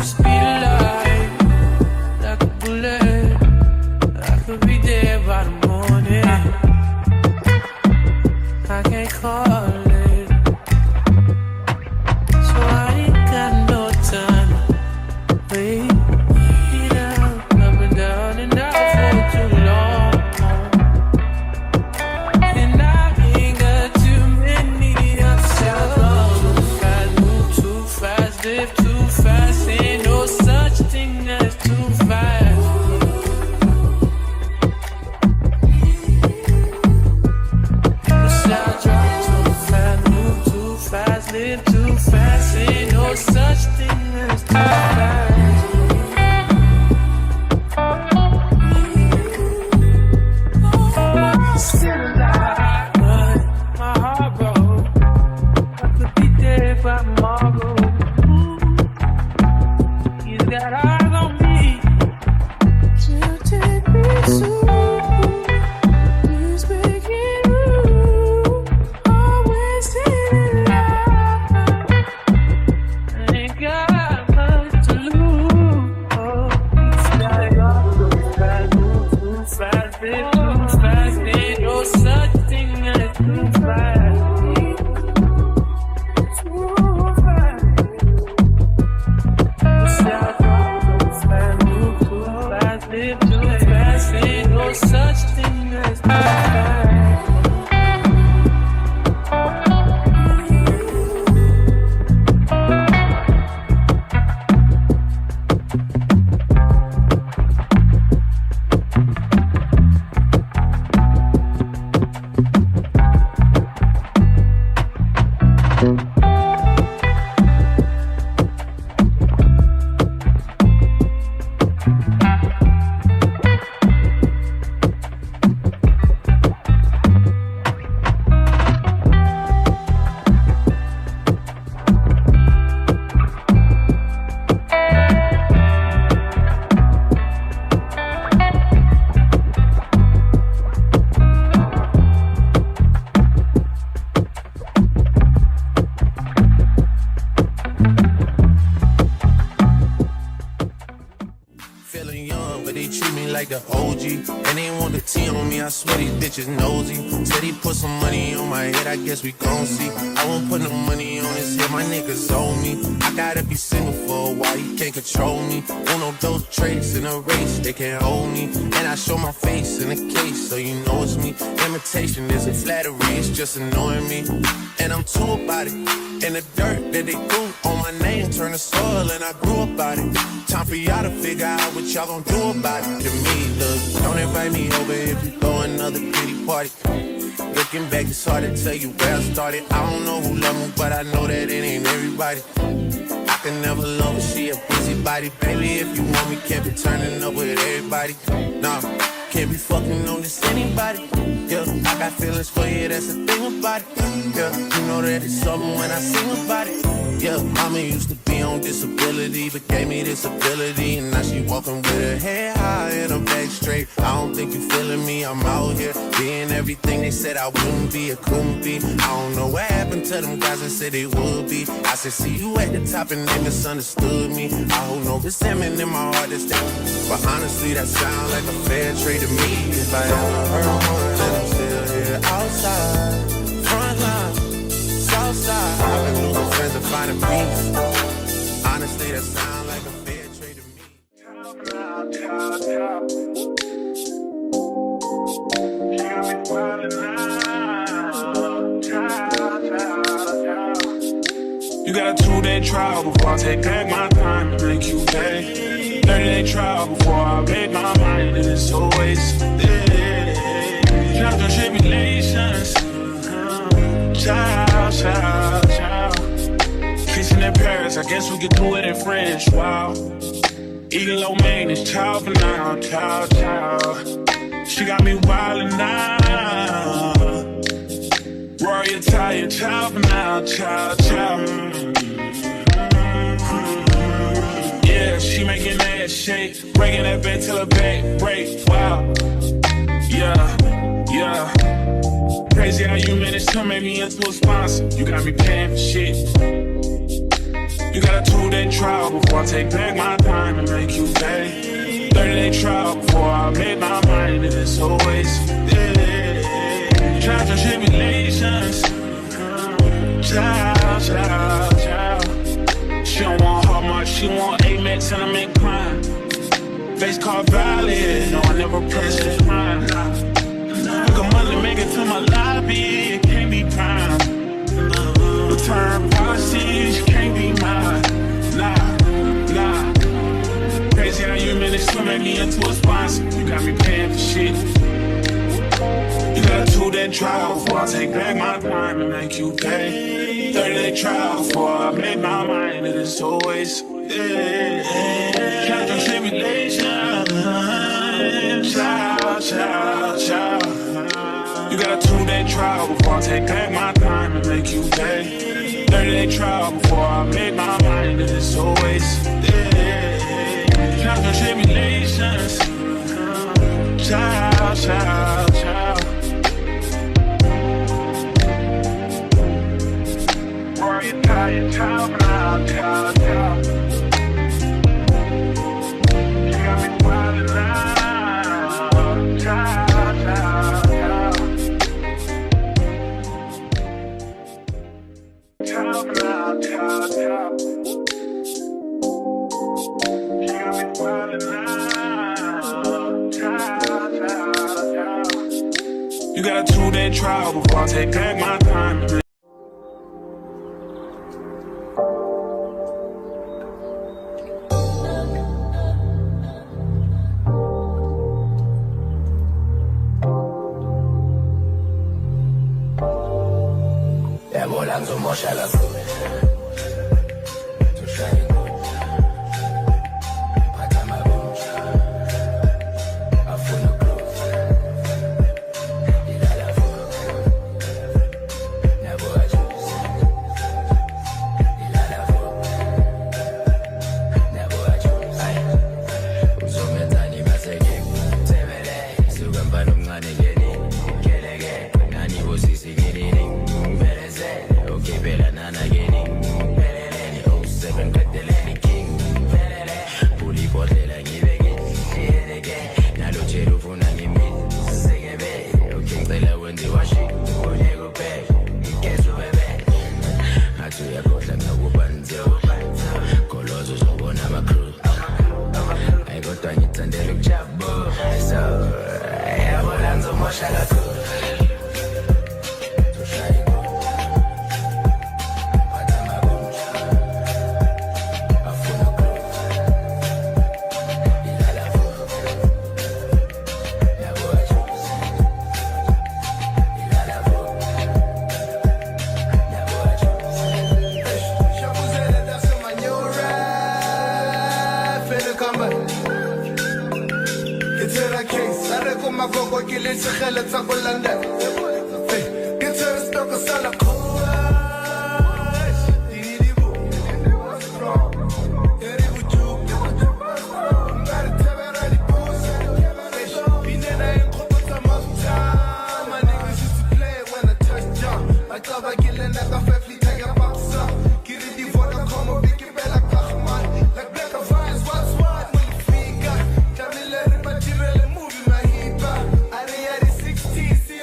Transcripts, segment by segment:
speed of light, like a bullet. I could be there by the morning. I can't call it, so I ain't got no time to wait. Get up and down and out for too long. And I ain't got too many options. Move too fast, live too fast. Ain't no such thing as too fast. Live too fast, ain't no such thing as too fast. Still alive, but my heart broke. I could be dead by tomorrow. You got eyes on me to take me soon. Please make it rude. Always sitting such thing as like the OG, and they want the T on me, I swear these bitches nosy. Said he put some money on my head, I guess we gon' see. I won't put no money on his head, my niggas owe me. I gotta be single for a while, he can't control me. One of those traits in a race, they can't hold me. And I show my face in a case, so you know it's me. Imitation isn't flattery, it's just annoying me. And I'm too about it. And the dirt that they threw on my name turned to soil, and I grew up about it. Time for y'all to figure out what y'all gon' do about it. To me, look, don't invite me over if you throw another pity party. Looking back, it's hard to tell you where I started. I don't know who loved me, but I know that it ain't everybody. I can never love her, she a busybody. Baby, if you want me, can't be turning up with everybody. Nah, can't be fucking on this anybody. Yeah, I got feelings for you, that's the thing about it. Yeah, you know that it's something when I sing about it. Yeah, mama used to be on disability, but gave me this ability. And now she walking with her head high and her back straight. I don't think you feeling me, I'm out here being everything they said I wouldn't be or couldn't be. I don't know what happened to them guys that said they would be. I said, see you at the top and they misunderstood me. I hold no resentment in my heart, this thing. But honestly, that sounds like a fair trade to me. If I ever heard one, then I'm still here outside. Front line, south side. I've been losing friends and finding peace. Honestly, that sounds like a fair trade to me. You got a 2-day trial before I take back my time and make you pay. 30-day trial before I make my mind, and it's so wasted. Trials and tribulations, child, child, child. Kissing in Paris, I guess we could do it in French, wow. Eating low maintenance, child for now, child, child. She got me wildin' now. Rory Italian, child for now, child, child. Yeah, she making that shake, breaking that bed till her back break, wow. Yeah, yeah. Crazy how you managed to make me into a sponsor. You got me paying for shit. You got a 2-day trial before I take back my time and make you pay. 30-day trial before I make my mind, and it's always trials and tribulations. Child. She don't want how much, she want Amex and I make crime. Face card valid, no, I never press it mine. Got money make it to my lobby, it can't be prime. Return policies, can't be mine. Nah. Crazy how you managed to make me into a sponsor. You got me paying for shit. You got a 2-day trial before I take back my time and make you pay. 30-day trial before I make my mind, and it's always trials and tribulations. Child. You got a 2-day trial before I take back my time and make you pay. 30-day trial before I make my mind, and it's always trials and tribulations. Child. Boy, you're tired, child. You got me wildin' now, child. You got a 2-day trial before I take back my time. See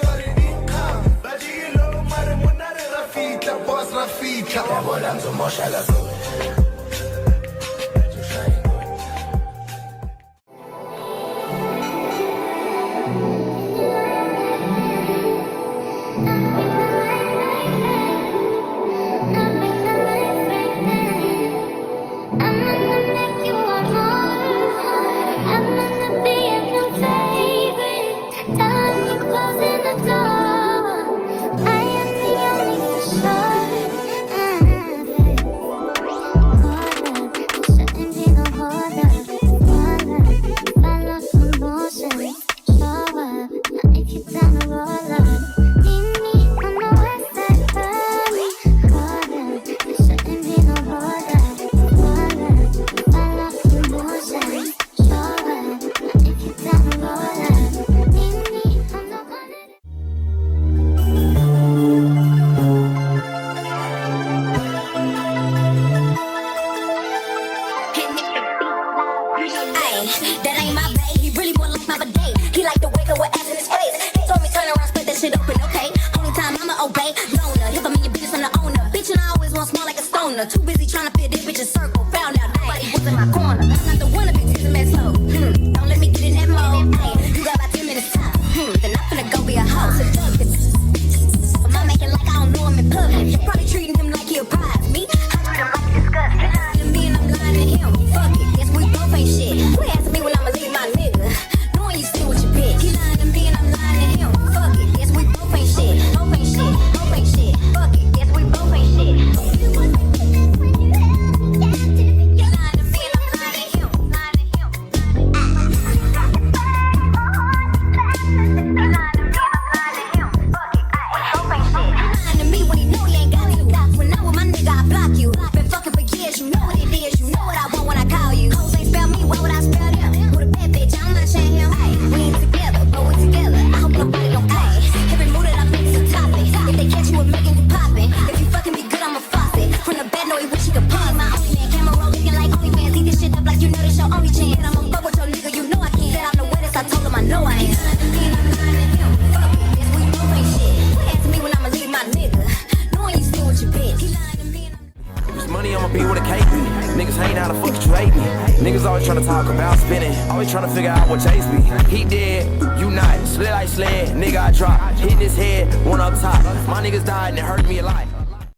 that ain't my bae. He really more like my bidet. He like to wake up with ass in his face. He told me turn around, split that shit open, okay? Only time I'ma obey, loner. If I'm in your business, I'm the owner. Bitch, and I always want small like a stoner. Too busy trying to fit this bitch's circle. Found out nobody was in my corner. I'm not the one to be teasing that slow. Don't let me get in that mode. Hey, you got about 10 minutes time. Then I'm finna go be a hoe. So duck this. Am I making like I don't know him in public? Probably treating him like he a prize. Me, I treat him like disgusting. He lying to me and I'm lying to him. Fuck it, guess we both ain't shit. Quit asking me when I'ma leave my nigga, knowing you still with your bitch. He lying to me and I'm lying to him. Fuck it, guess we both ain't shit. Both ain't shit, both ain't shit. Fuck it, guess we both ain't shit. He lying to me and I'm lying to him. Lying to him. Lying to me when he know he ain't got to. When I'm with my nigga, I block you. Been fucking for years, you know what it is. You know what I want when I call you. Hoes ain't spell me, why would I spell them? With a bad bitch, I'm not sharing him. Hey, we ain't together, but we together. I hope nobody don't play. Every move that I make is a topic. If they catch you with making you poppin', if you fucking be good, I'm a faucet. From the bed, no, he wish he could pause. My only man, camera roll looking like OnlyFans. Eat this shit up like you know this your only chance. I'ma fuck with your nigga, you know I can't. Said I'm the wettest, I told him I know I am. Me when I'ma leave my nigga, knowing you still with your bitch. He lying to me and I'm It's money, I'ma be with a KP. Niggas ain't how the fuck you hate me. Niggas always tryna talk about spinning. Always tryna figure out what chase me. He dead, you not. Split like sled, nigga I drop. Hit his head, one up top. My niggas died and it hurt me a lot.